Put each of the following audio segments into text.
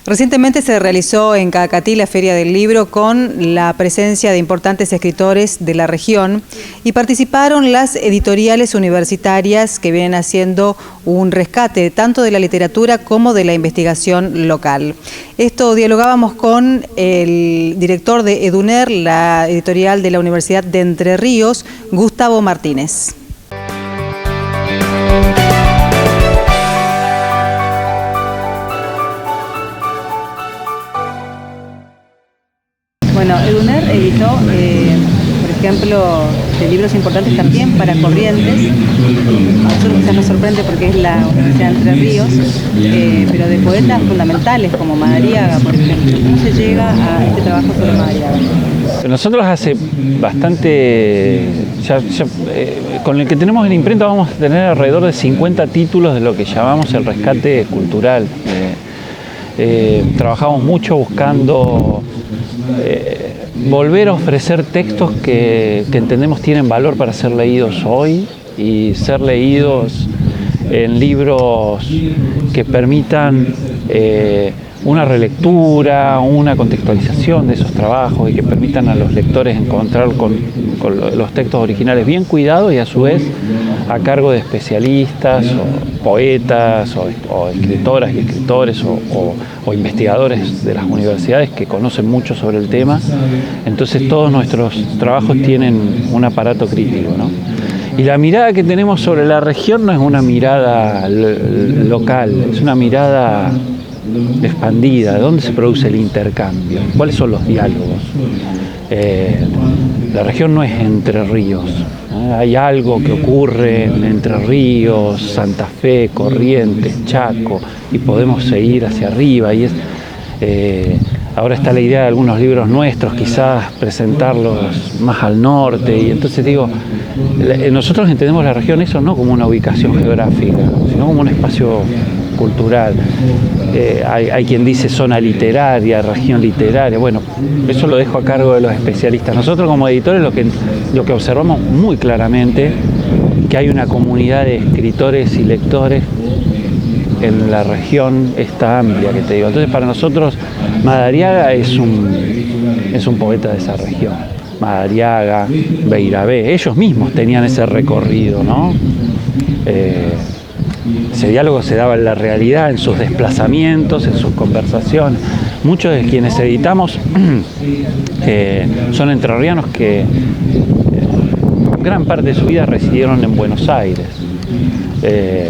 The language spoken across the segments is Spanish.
Recientemente se realizó en Caacatí la Feria del Libro con la presencia de importantes escritores de la región y participaron las editoriales universitarias que vienen haciendo un rescate tanto de la literatura como de la investigación local. Esto dialogábamos con el director de EDUNER, la editorial de la Universidad de Entre Ríos, Gustavo Martínez. Bueno, EDUNER editó, por ejemplo, de libros importantes también para Corrientes. A nosotros quizás nos sorprende porque es la Universidad de Entre Ríos, pero de poetas fundamentales como Madariaga, por ejemplo. ¿Cómo se llega a este trabajo sobre Madariaga? Nosotros hace bastante, con el que tenemos en imprenta vamos a tener alrededor de 50 títulos de lo que llamamos el rescate cultural. Trabajamos mucho buscando volver a ofrecer textos que entendemos tienen valor para ser leídos hoy y ser leídos en libros que permitan una relectura, una contextualización de esos trabajos y que permitan a los lectores encontrar con los textos originales bien cuidados y a su vez a cargo de especialistas o poetas o escritoras y escritores o investigadores de las universidades que conocen mucho sobre el tema. Entonces todos nuestros trabajos tienen un aparato crítico, ¿no? Y la mirada que tenemos sobre la región no es una mirada local, es una mirada expandida. ¿Dónde se produce el intercambio? ¿Cuáles son los diálogos? La región no es Entre Ríos. Hay algo que ocurre en Entre Ríos, Santa Fe, Corrientes, Chaco, y podemos seguir hacia arriba. Y ahora está la idea de algunos libros nuestros, quizás presentarlos más al norte. Y entonces digo, nosotros entendemos la región eso no como una ubicación geográfica, sino como un espacio cultural. Hay quien dice zona literaria, región literaria. Bueno, eso lo dejo a cargo de los especialistas. Nosotros como editores lo que observamos muy claramente que hay una comunidad de escritores y lectores en la región esta amplia que te digo. Entonces para nosotros Madariaga es un poeta de esa región. Madariaga, Beirabé, ellos mismos tenían ese recorrido, ¿no? Ese diálogo se daba en la realidad, en sus desplazamientos, en sus conversaciones. Muchos de quienes editamos son entrerrianos que gran parte de su vida residieron en Buenos Aires,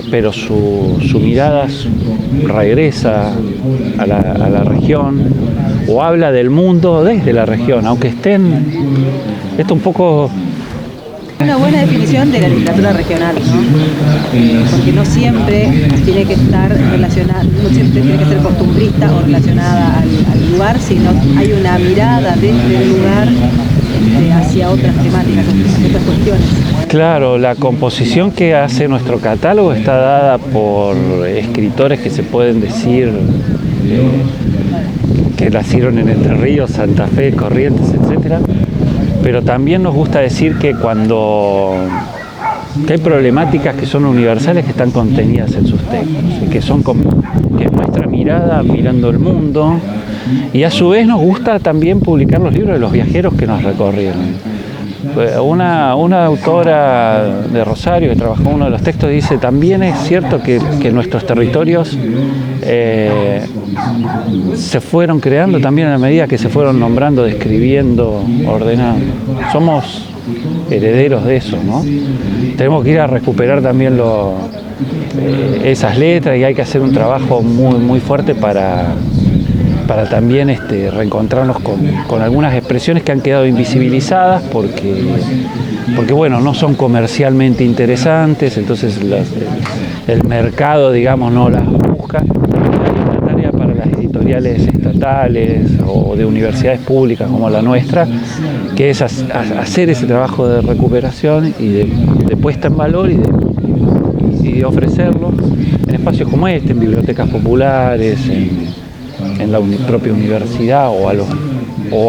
pero su mirada regresa a la región o habla del mundo desde la región, aunque estén, esto un poco... Una buena definición de la literatura regional, ¿no? Porque no siempre tiene que estar relacionada, no siempre tiene que ser costumbrista o relacionada al lugar, sino hay una mirada desde el lugar hacia otras temáticas, hacia otras cuestiones. Claro, la composición que hace nuestro catálogo está dada por escritores que se pueden decir que nacieron en Entre Ríos, Santa Fe, Corrientes, etcétera. Pero también nos gusta decir que que hay problemáticas que son universales que están contenidas en sus textos, y que es nuestra mirada mirando el mundo, y a su vez nos gusta también publicar los libros de los viajeros que nos recorrieron. Una autora de Rosario que trabajó uno de los textos dice, también es cierto que nuestros territorios se fueron creando también a la medida que se fueron nombrando, describiendo, ordenando. Somos herederos de eso, ¿no? Tenemos que ir a recuperar también esas letras y hay que hacer un trabajo muy, muy fuerte para también reencontrarnos con algunas expresiones que han quedado invisibilizadas porque bueno, no son comercialmente interesantes, entonces el mercado, digamos, no las busca. Hay una tarea para las editoriales estatales o de universidades públicas como la nuestra, que es hacer ese trabajo de recuperación y de puesta en valor y de ofrecerlo en espacios como este, en bibliotecas populares, en la propia universidad o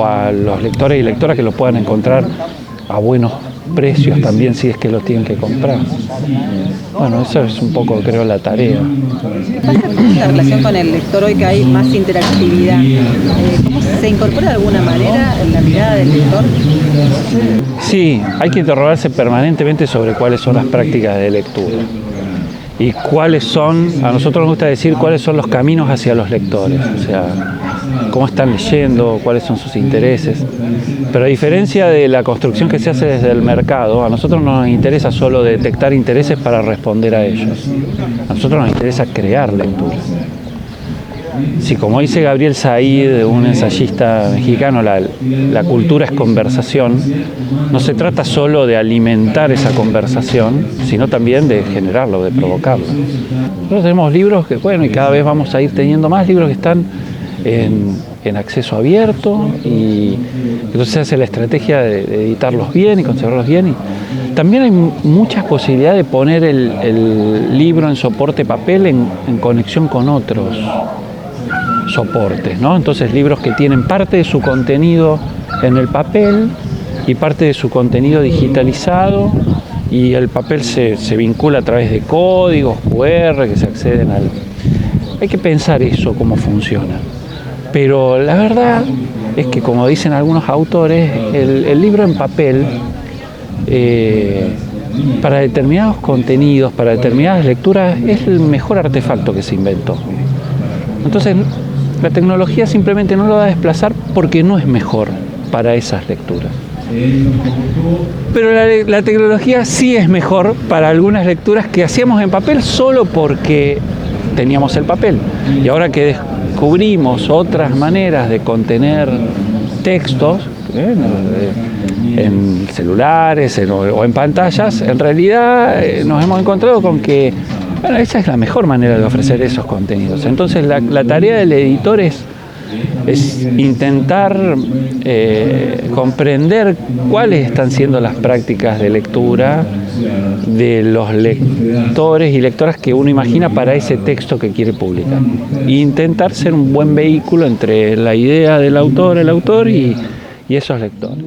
a los lectores y lectoras que lo puedan encontrar a buenos precios también si es que los tienen que comprar. Bueno, eso es un poco, creo, la tarea. ¿Qué pasa con la relación con el lector hoy que hay más interactividad? ¿Cómo se incorpora de alguna manera en la mirada del lector? Sí, hay que interrogarse permanentemente sobre cuáles son las prácticas de lectura y cuáles son, a nosotros nos gusta decir cuáles son los caminos hacia los lectores, o sea, cómo están leyendo, cuáles son sus intereses. Pero a diferencia de la construcción que se hace desde el mercado, a nosotros no nos interesa solo detectar intereses para responder a ellos. A nosotros nos interesa crear lecturas. Si, como dice Gabriel Said, un ensayista mexicano, la cultura es conversación, no se trata solo de alimentar esa conversación, sino también de generarla, de provocarla. Nosotros tenemos libros que, bueno, y cada vez vamos a ir teniendo más libros que están en acceso abierto, y entonces se hace la estrategia de editarlos bien y conservarlos bien. Y también hay muchas posibilidades de poner el libro en soporte papel en conexión con otros soportes, ¿no? Entonces, libros que tienen parte de su contenido en el papel y parte de su contenido digitalizado, y el papel se vincula a través de códigos QR que se acceden al... Hay que pensar eso, cómo funciona. Pero la verdad es que, como dicen algunos autores, el libro en papel, para determinados contenidos, para determinadas lecturas, es el mejor artefacto que se inventó. Entonces, la tecnología simplemente no lo va a desplazar porque no es mejor para esas lecturas. Pero la tecnología sí es mejor para algunas lecturas que hacíamos en papel solo porque teníamos el papel. Y ahora que descubrimos otras maneras de contener textos, en celulares o en pantallas, en realidad nos hemos encontrado con que, bueno, esa es la mejor manera de ofrecer esos contenidos. Entonces la tarea del editor es intentar comprender cuáles están siendo las prácticas de lectura de los lectores y lectoras que uno imagina para ese texto que quiere publicar. E intentar ser un buen vehículo entre la idea del autor, el autor y esos lectores.